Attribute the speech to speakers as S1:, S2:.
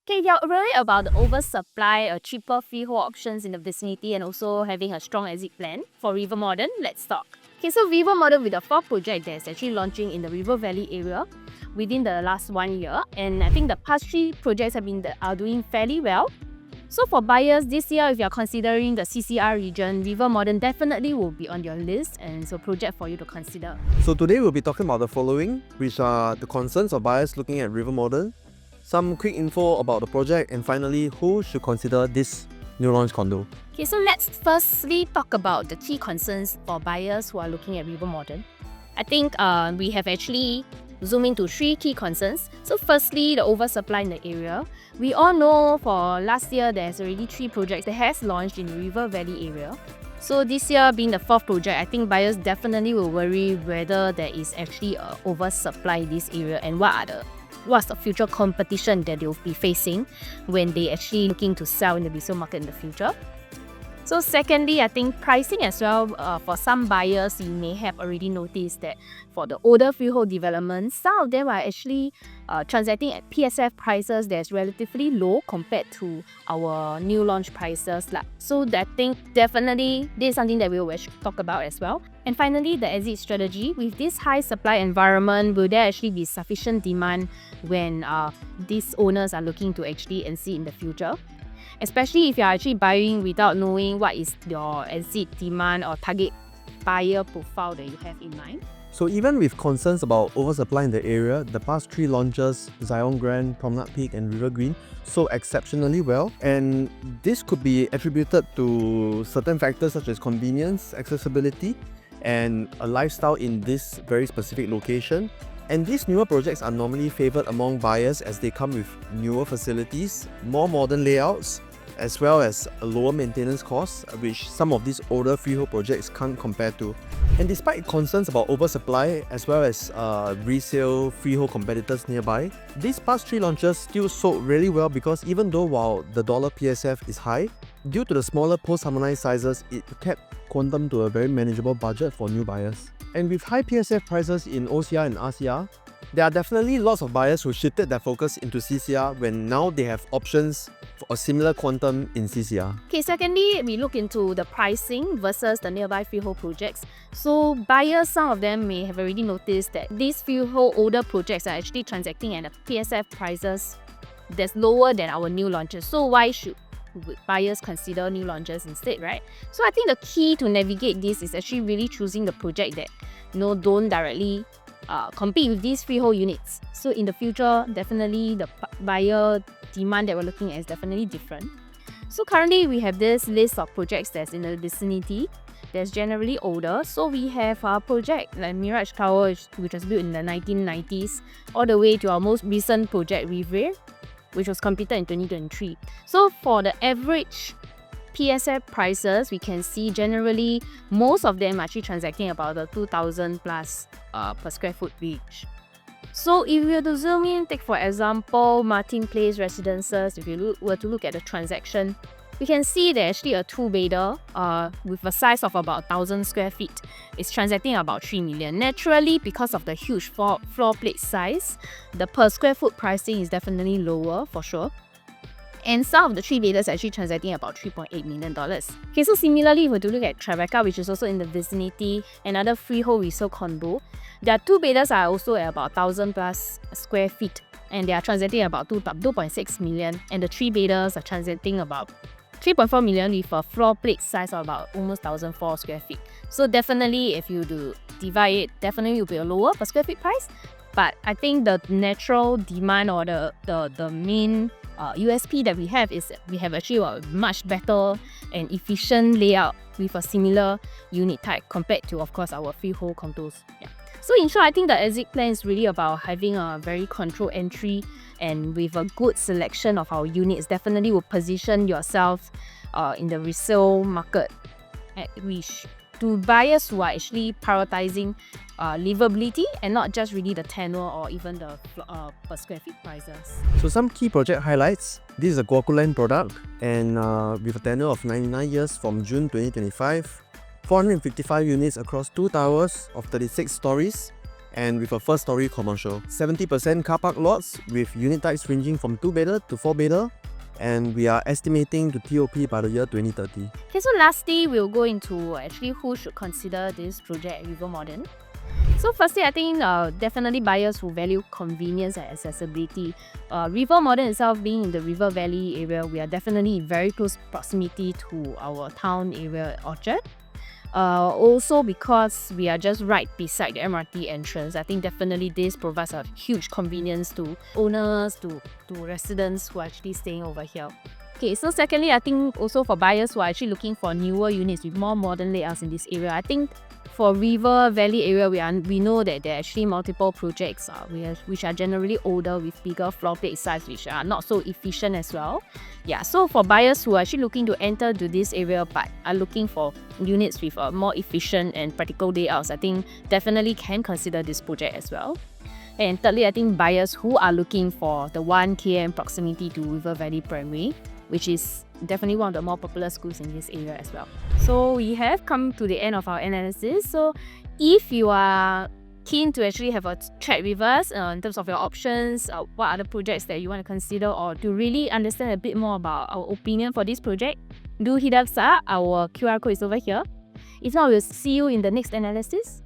S1: Okay, you're worried about the oversupply or cheaper freehold options in the vicinity and also having a strong exit plan for River Modern. Let's talk. Okay, so River Modern with the fourth project that's actually launching in the River Valley area within the last 1 year, and I think the past 3 projects are doing fairly well. So for buyers this year, if you're considering the CCR region, River Modern definitely will be on your list, and so project for you to consider.
S2: So today we'll be talking about the following, which are the concerns of buyers looking at River Modern, some quick info about the project, and finally, who should consider this new launch condo.
S1: Okay, so let's firstly talk about the key concerns for buyers who are looking at River Modern. I think we have actually zoomed into 3 key concerns. So firstly, the oversupply in the area. We all know for last year, there's already 3 projects that has launched in the River Valley area. So this year being the 4th project, I think buyers definitely will worry whether there is actually an oversupply in this area and what's the future competition that they'll be facing when they actually looking to sell in the resale market in the future. So secondly, I think pricing as well. For some buyers, you may have already noticed that for the older freehold developments, some of them are actually transacting at PSF prices that's relatively low compared to our new launch prices. So I think definitely this is something that we will talk about as well. And finally, the exit strategy. With this high supply environment, will there actually be sufficient demand when these owners are looking to actually exit in the future? Especially if you're actually buying without knowing what is your exit demand or target buyer profile that you have in mind.
S2: So even with concerns about oversupply in the area, the past 3 launches, Zion Grand, Promenade Peak and River Green, sold exceptionally well, and this could be attributed to certain factors such as convenience, accessibility, and a lifestyle in this very specific location. And these newer projects are normally favoured among buyers as they come with newer facilities, more modern layouts, as well as a lower maintenance costs, which some of these older freehold projects can't compare to. And despite concerns about oversupply as well as resale freehold competitors nearby, these past 3 launches still sold really well because even though while the dollar PSF is high, due to the smaller post-harmonized sizes, it kept Quantum to a very manageable budget for new buyers. And with high PSF prices in OCR and RCR, there are definitely lots of buyers who shifted their focus into CCR when now they have options for a similar quantum in CCR.
S1: Okay, secondly, we look into the pricing versus the nearby freehold projects. So buyers, some of them may have already noticed that these freehold older projects are actually transacting at a PSF prices that's lower than our new launches. So why should buyers consider new launches instead, right? So I think the key to navigate this is actually really choosing the project that don't directly compete with these freehold units. So in the future, definitely the buyer demand that we're looking at is definitely different. So currently we have this list of projects that's in the vicinity that's generally older. So we have our project like Mirage Tower, which was built in the 1990s, all the way to our most recent project, Riviere, which was completed in 2023. So for the average PSF prices, we can see generally most of them are actually transacting about the 2,000 plus per square foot each. So if we were to zoom in, take for example Martin Place Residences, if you were to look at the transaction, we can see that actually a 2-bedder with a size of about 1,000 square feet is transacting about 3 million. Naturally, because of the huge floor plate size, the per square foot pricing is definitely lower for sure. And some of the 3-bedders are actually transacting about $3.8 million. Okay, so similarly, if we do look at Tribeca, which is also in the vicinity, another freehold resale condo, their 2-bedders are also at about 1,000 plus square feet, and they are transacting about 2.6 million, and the 3-bedders are transacting about 3.4 million with a floor plate size of about almost 1,004 square feet. So definitely, if you do divide it, definitely will be a lower per square feet price. But I think the natural demand or the main USP that we have is we have actually a much better and efficient layout with a similar unit type compared to, of course, our freehold condos. Yeah. So in short, I think the exit plan is really about having a very controlled entry, and with a good selection of our units, definitely will position yourself in the resale market at which to buyers who are actually prioritizing livability and not just really the tenure or even the per square feet prices.
S2: So some key project highlights. This is a GuocoLand product, and with a tenure of 99 years from June 2025, 455 units across 2 towers of 36 stories, and with a first story commercial. 70% car park lots with unit types ranging from 2-bedder to 4-bedder, and we are estimating to TOP by the year 2030.
S1: Okay, so lastly, we'll go into actually who should consider this project at River Modern. So firstly, I think definitely buyers who value convenience and accessibility. River Modern itself being in the River Valley area, we are definitely in very close proximity to our town area, Orchard. Also because we are just right beside the MRT entrance, I think definitely this provides a huge convenience to owners, to residents who are actually staying over here. Okay, so secondly, I think also for buyers who are actually looking for newer units with more modern layouts in this area, I think for River Valley area, we know that there are actually multiple projects which are generally older with bigger floor plate size, which are not so efficient as well. Yeah, so for buyers who are actually looking to enter to this area but are looking for units with more efficient and practical layouts, I think definitely can consider this project as well. And thirdly, I think buyers who are looking for the 1 km proximity to River Valley Primary, which is definitely one of the more popular schools in this area as well. So we have come to the end of our analysis. So if you are keen to actually have a chat with us in terms of your options, what other projects that you want to consider, or to really understand a bit more about our opinion for this project, do hit us up. Our QR code is over here. If not, we'll see you in the next analysis.